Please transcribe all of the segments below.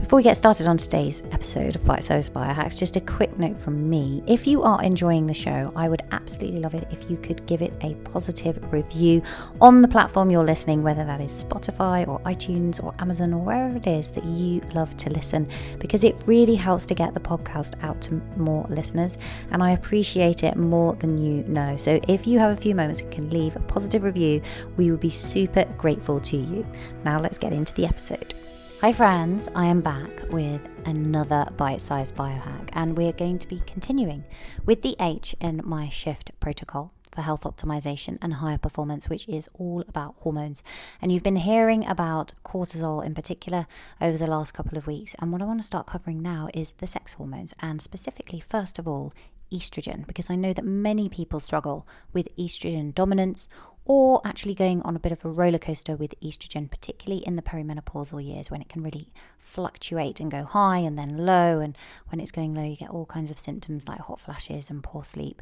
Before we get started on today's episode of Bitesize Biohacks, just a quick note from me. If you are enjoying the show, I would absolutely love it if you could give it a positive review on the platform you're listening, whether that is Spotify or iTunes or Amazon or wherever it is that you love to listen, because it really helps to get the podcast out to more listeners, and I appreciate it more than you know. So if you have a few moments and can leave a positive review, we would be super grateful to you. Now let's get into the episode. Hi friends, I am back with another bite-sized biohack, and we're going to be continuing with the H in my shift protocol for health optimization and higher performance, which is all about hormones. And you've been hearing about cortisol in particular over the last couple of weeks, and what I want to start covering now is the sex hormones, and specifically, first of all, estrogen, because I know that many people struggle with estrogen dominance, or actually going on a bit of a roller coaster with estrogen, particularly in the perimenopausal years when it can really fluctuate and go high and then low. And when it's going low, you get all kinds of symptoms like hot flashes and poor sleep.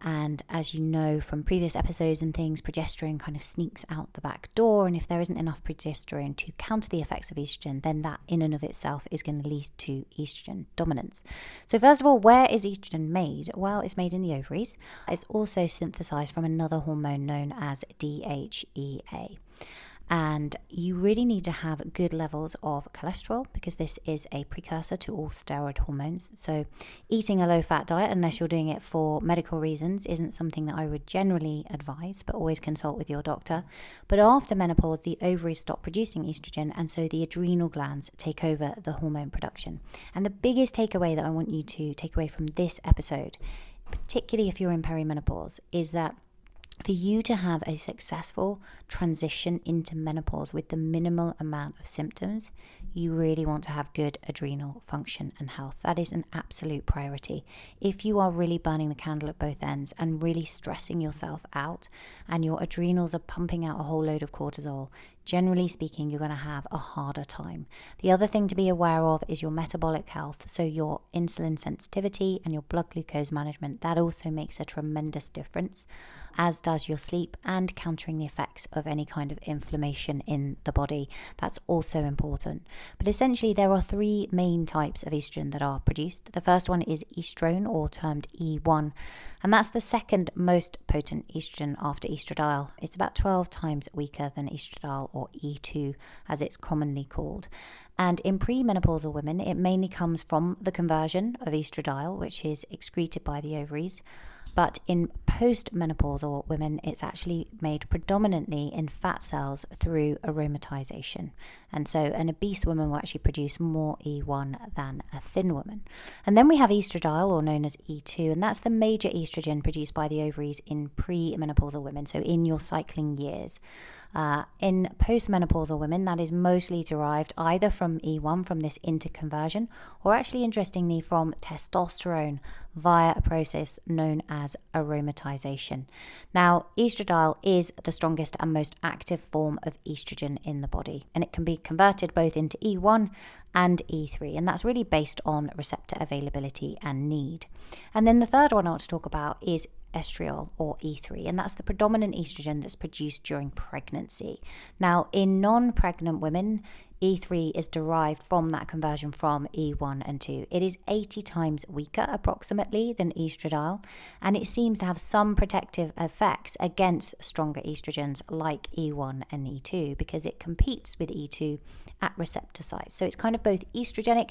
And as you know from previous episodes and things, progesterone kind of sneaks out the back door. And if there isn't enough progesterone to counter the effects of estrogen, then that in and of itself is going to lead to estrogen dominance. So first of all, where is estrogen made? Well, it's made in the ovaries. It's also synthesized from another hormone known as DHEA. And you really need to have good levels of cholesterol, because this is a precursor to all steroid hormones. So eating a low-fat diet, unless you're doing it for medical reasons, isn't something that I would generally advise, but always consult with your doctor. But after menopause, the ovaries stop producing estrogen, and so the adrenal glands take over the hormone production. And the biggest takeaway that I want you to take away from this episode, particularly if you're in perimenopause, is that for you to have a successful transition into menopause with the minimal amount of symptoms, you really want to have good adrenal function and health. That is an absolute priority. If you are really burning the candle at both ends and really stressing yourself out, and your adrenals are pumping out a whole load of cortisol, generally speaking, you're going to have a harder time. The other thing to be aware of is your metabolic health. So your insulin sensitivity and your blood glucose management, that also makes a tremendous difference, as does your sleep and countering the effects of any kind of inflammation in the body. That's also important. But essentially, there are three main types of estrogen that are produced. The first one is estrone, or termed E1, and that's the second most potent estrogen after estradiol. It's about 12 times weaker than estradiol, or E2 as it's commonly called. And in premenopausal women, it mainly comes from the conversion of estradiol, which is excreted by the ovaries. But in postmenopausal women, it's actually made predominantly in fat cells through aromatization. And so an obese woman will actually produce more E1 than a thin woman. And then we have estradiol, or known as E2, and that's the major estrogen produced by the ovaries in premenopausal women, so in your cycling years. In postmenopausal women, that is mostly derived either from E1, from this interconversion, or actually, interestingly, from testosterone via a process known as aromatization. Now, estradiol is the strongest and most active form of estrogen in the body, and it can be converted both into E1 and E3, and that's really based on receptor availability and need. And then the third one I want to talk about is Estradiol, or E3, and that's the predominant estrogen that's produced during pregnancy. Now, in non-pregnant women, E3 is derived from that conversion from E1 and 2. It is 80 times weaker approximately than estradiol, and it seems to have some protective effects against stronger estrogens like E1 and E2, because it competes with E2 at receptor sites. So it's kind of both estrogenic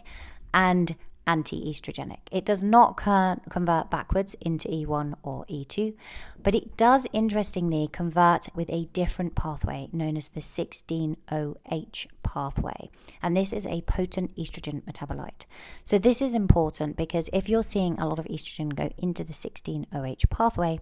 and anti-estrogenic. It does not convert backwards into E1 or E2, but it does interestingly convert with a different pathway known as the 16-OH pathway. And this is a potent estrogen metabolite. So this is important because if you're seeing a lot of estrogen go into the 16-OH pathway,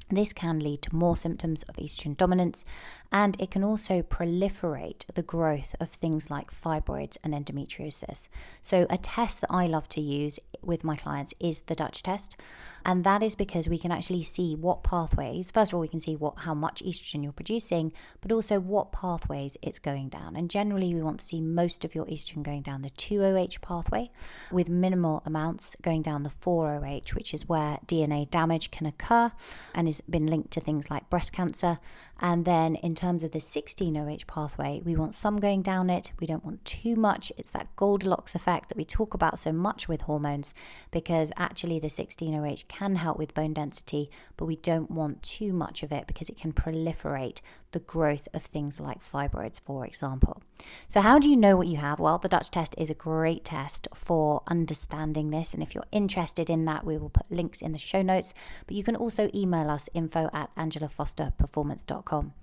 this can lead to more symptoms of estrogen dominance, and it can also proliferate the growth of things like fibroids and endometriosis. So a test that I love to use with my clients is the Dutch test. And that is because we can actually see what pathways, first of all, we can see how much estrogen you're producing, but also what pathways it's going down. And generally, we want to see most of your estrogen going down the 2-OH pathway, with minimal amounts going down the 4-OH, which is where DNA damage can occur and has been linked to things like breast cancer. And then in terms of the 16-OH pathway, we want some going down it. We don't want too much. It's that Goldilocks effect that we talk about so much with hormones, because actually the 16-OH can help with bone density, but we don't want too much of it because it can proliferate the growth of things like fibroids, for example. So how do you know what you have? Well, the Dutch test is a great test for understanding this. And if you're interested in that, we will put links in the show notes. But you can also email us info@angelafosterperformance.com.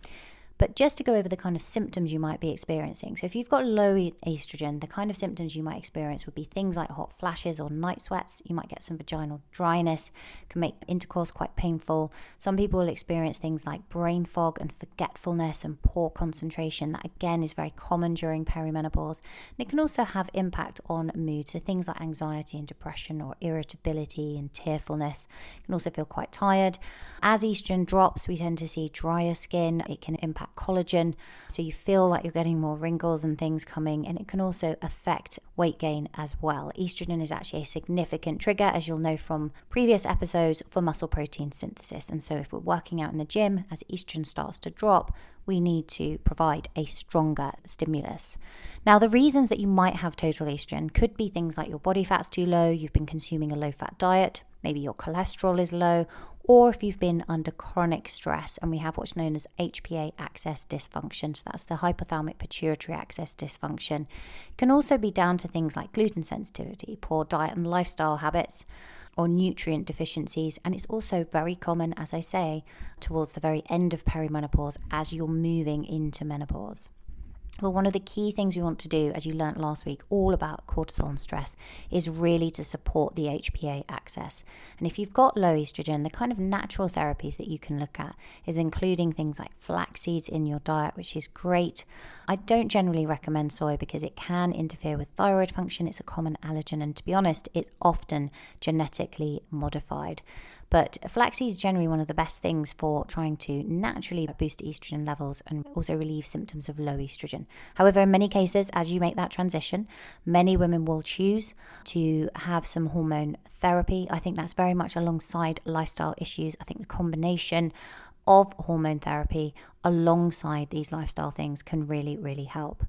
But just to go over the kind of symptoms you might be experiencing. So if you've got low estrogen, the kind of symptoms you might experience would be things like hot flashes or night sweats. You might get some vaginal dryness, can make intercourse quite painful. Some people will experience things like brain fog and forgetfulness and poor concentration. That again is very common during perimenopause. And it can also have impact on mood. So things like anxiety and depression, or irritability and tearfulness. You can also feel quite tired. As estrogen drops, we tend to see drier skin. It can impact collagen, so you feel like you're getting more wrinkles and things coming, and it can also affect weight gain as well. Estrogen is actually a significant trigger, as you'll know from previous episodes, for muscle protein synthesis. And so if we're working out in the gym, as estrogen starts to drop, we need to provide a stronger stimulus. Now, the reasons that you might have total estrogen could be things like your body fat's too low, you've been consuming a low-fat diet, maybe your cholesterol is low, or if you've been under chronic stress, and we have what's known as HPA axis dysfunction. So that's the hypothalamic pituitary axis dysfunction. It can also be down to things like gluten sensitivity, poor diet and lifestyle habits, or nutrient deficiencies. And it's also very common, as I say, towards the very end of perimenopause as you're moving into menopause. Well, one of the key things we want to do, as you learnt last week, all about cortisol and stress, is really to support the HPA axis. And if you've got low estrogen, the kind of natural therapies that you can look at is including things like flax seeds in your diet, which is great. I don't generally recommend soy because it can interfere with thyroid function. It's a common allergen, and to be honest, it's often genetically modified. But flaxseed is generally one of the best things for trying to naturally boost estrogen levels and also relieve symptoms of low estrogen. However, in many cases, as you make that transition, many women will choose to have some hormone therapy. I think that's very much alongside lifestyle issues. I think the combination of hormone therapy alongside these lifestyle things can really, really help.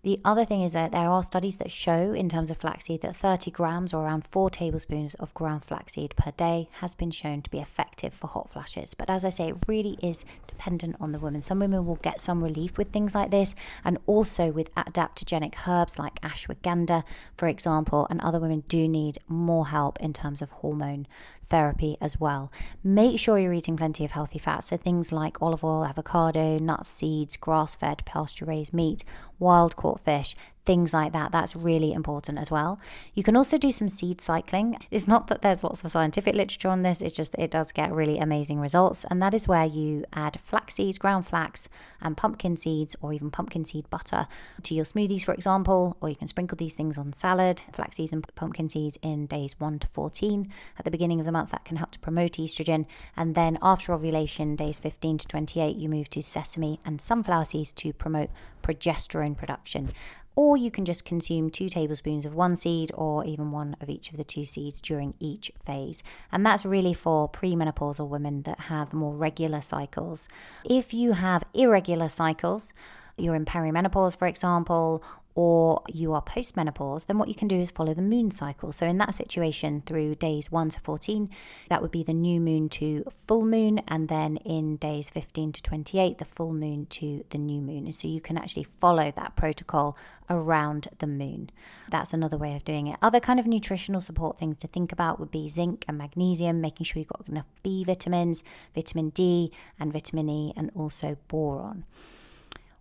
The other thing is that there are studies that show, in terms of flaxseed, that 30 grams or around 4 tablespoons of ground flaxseed per day has been shown to be effective for hot flashes. But as I say, it really is dependent on the woman. Some women will get some relief with things like this, and also with adaptogenic herbs like ashwagandha, for example, and other women do need more help in terms of hormone therapy as well. Make sure you're eating plenty of healthy fats, so things like olive oil, avocado, nuts, seeds, grass-fed, pasture-raised meat, wild-caught fish, things like that. That's really important as well. You can also do some seed cycling. It's not that there's lots of scientific literature on this, it's just that it does get really amazing results, and that is where you add flax seeds, ground flax, and pumpkin seeds, or even pumpkin seed butter to your smoothies, for example, or you can sprinkle these things on salad. Flax seeds and pumpkin seeds in days 1 to 14 at the beginning of the month. That can help to promote estrogen, and then after ovulation, days 15 to 28, you move to sesame and sunflower seeds to promote progesterone production. Or you can just consume 2 tablespoons of one seed, or even one of each of the 2 seeds during each phase. And that's really for premenopausal women that have more regular cycles. If you have irregular cycles, you're in perimenopause, for example, or you are postmenopause, then what you can do is follow the moon cycle. So in that situation, through days 1 to 14, that would be the new moon to full moon, and then in days 15 to 28, the full moon to the new moon. And so you can actually follow that protocol around the moon. That's another way of doing it. Other kind of nutritional support things to think about would be zinc and magnesium, making sure you've got enough B vitamins, vitamin D and vitamin E, and also boron.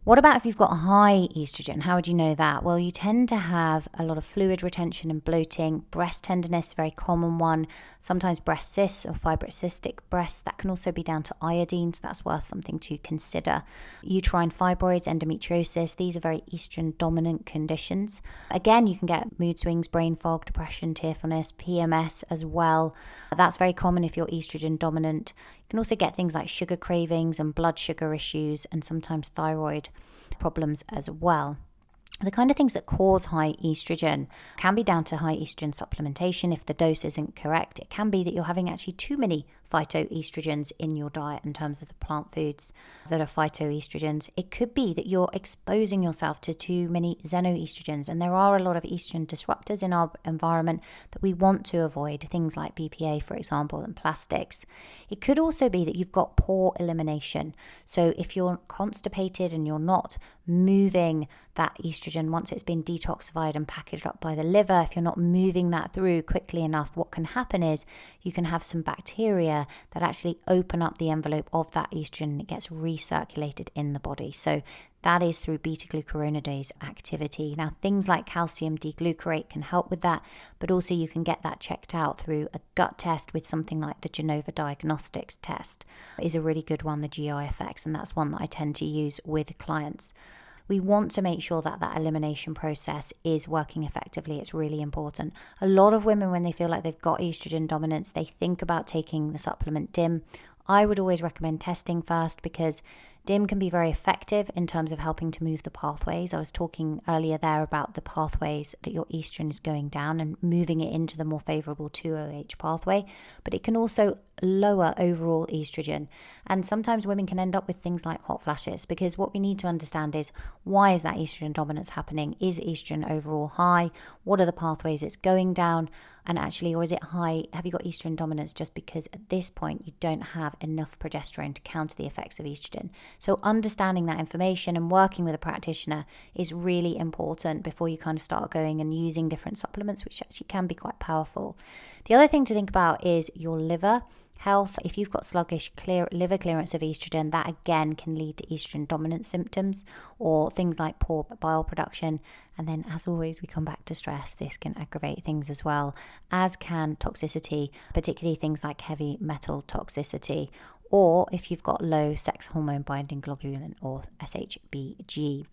What about if you've got high estrogen? How would you know that? Well, you tend to have a lot of fluid retention and bloating. Breast tenderness, a very common one. Sometimes breast cysts or fibrocystic breasts. That can also be down to iodine, so that's worth something to consider. Uterine fibroids, endometriosis, these are very estrogen dominant conditions. Again, you can get mood swings, brain fog, depression, tearfulness, PMS as well. That's very common if you're estrogen dominant. You can also get things like sugar cravings and blood sugar issues, and sometimes thyroid problems as well. The kind of things that cause high estrogen can be down to high estrogen supplementation. If the dose isn't correct, it can be that you're having actually too many phytoestrogens in your diet in terms of the plant foods that are phytoestrogens. It could be that you're exposing yourself to too many xenoestrogens, and there are a lot of estrogen disruptors in our environment that we want to avoid, things like BPA, for example, and plastics. It could also be that you've got poor elimination. So if you're constipated and you're not moving that estrogen once it's been detoxified and packaged up by the liver, if you're not moving that through quickly enough, what can happen is you can have some bacteria that actually open up the envelope of that estrogen and it gets recirculated in the body. So that is through beta-glucuronidase activity. Now, things like calcium D-glucarate can help with that, but also you can get that checked out through a gut test with something like the Genova Diagnostics test. It is a really good one, the GIFX, and that's one that I tend to use with clients. We want to make sure that that elimination process is working effectively. It's really important. A lot of women, when they feel like they've got estrogen dominance, they think about taking the supplement DIM. I would always recommend testing first, because DIM can be very effective in terms of helping to move the pathways. I was talking earlier there about the pathways that your estrogen is going down and moving it into the more favorable 2OH pathway, but it can also lower overall estrogen. And sometimes women can end up with things like hot flashes, because what we need to understand is, why is that estrogen dominance happening? Is estrogen overall high? What are the pathways it's going down? And actually, or is it high? Have you got estrogen dominance just because at this point you don't have enough progesterone to counter the effects of estrogen? So understanding that information and working with a practitioner is really important before you kind of start going and using different supplements, which actually can be quite powerful. The other thing to think about is your liver health. If you've got sluggish liver clearance of estrogen, that again can lead to estrogen dominant symptoms or things like poor bile production. And then, as always, we come back to stress. This can aggravate things as well, as can toxicity, particularly things like heavy metal toxicity, or if you've got low sex hormone binding globulin or SHBG.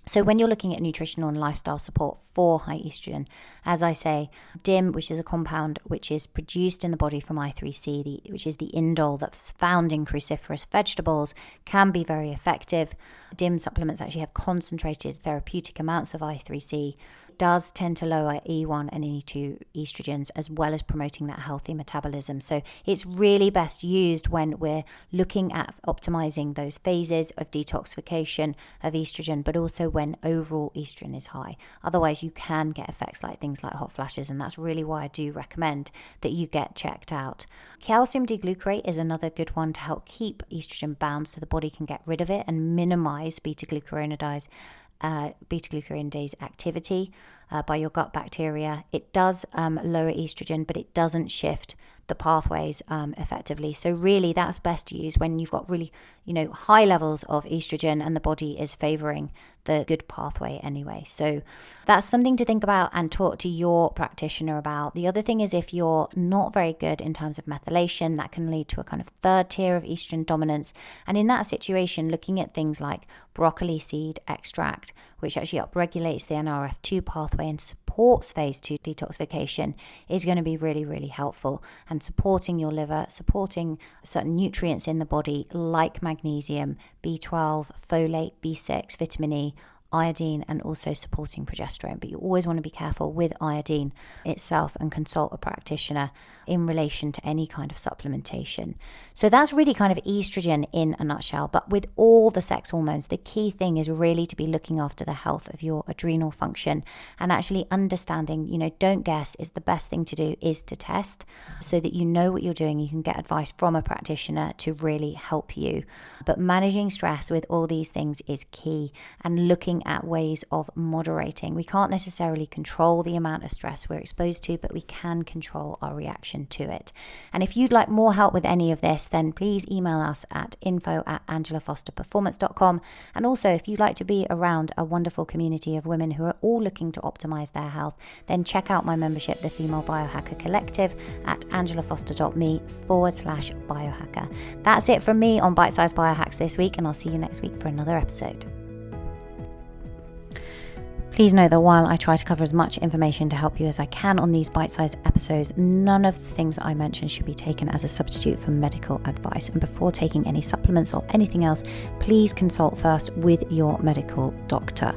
So when you're looking at nutritional and lifestyle support for high estrogen, as I say, DIM, which is a compound which is produced in the body from I3C, which is the indole that's found in cruciferous vegetables, can be very effective. DIM supplements actually have concentrated therapeutic amounts of I3C. It does tend to lower E1 and E2 estrogens, as well as promoting that healthy metabolism. So it's really best used when we're looking at optimizing those phases of detoxification of estrogen, but also when overall estrogen is high. Otherwise, you can get effects like things like hot flashes, and that's really why I do recommend that you get checked out. Calcium D-glucarate is another good one to help keep estrogen bound so the body can get rid of it and minimize beta-glucuronidase activity by your gut bacteria. It does lower estrogen, but it doesn't shift the pathways effectively. So really, that's best used when you've got really, high levels of estrogen and the body is favoring the good pathway anyway. So that's something to think about and talk to your practitioner about. The other thing is, if you're not very good in terms of methylation, that can lead to a kind of third tier of estrogen dominance. And in that situation, looking at things like broccoli seed extract, which actually upregulates the NRF2 pathway and supports phase 2 detoxification, is going to be really, really helpful, and supporting your liver, supporting certain nutrients in the body like magnesium, B12, folate, B6, vitamin E, iodine, and also supporting progesterone. But you always want to be careful with iodine itself and consult a practitioner in relation to any kind of supplementation. So that's really kind of estrogen in a nutshell. But with all the sex hormones, the key thing is really to be looking after the health of your adrenal function and actually understanding, don't guess, is the best thing to do is to test so that you know what you're doing. You can get advice from a practitioner to really help you. But managing stress with all these things is key, and looking at ways of moderating. We can't necessarily control the amount of stress we're exposed to, but we can control our reaction to it. And if you'd like more help with any of this, then please email us at info@angelafosterperformance.com. And also, if you'd like to be around a wonderful community of women who are all looking to optimize their health, then check out my membership, the Female Biohacker Collective, at angelafoster.me/biohacker. That's it from me on Bitesize Biohacks this week, and I'll see you next week for another episode. Please know that while I try to cover as much information to help you as I can on these bite-sized episodes, none of the things that I mention should be taken as a substitute for medical advice. And before taking any supplements or anything else, please consult first with your medical doctor.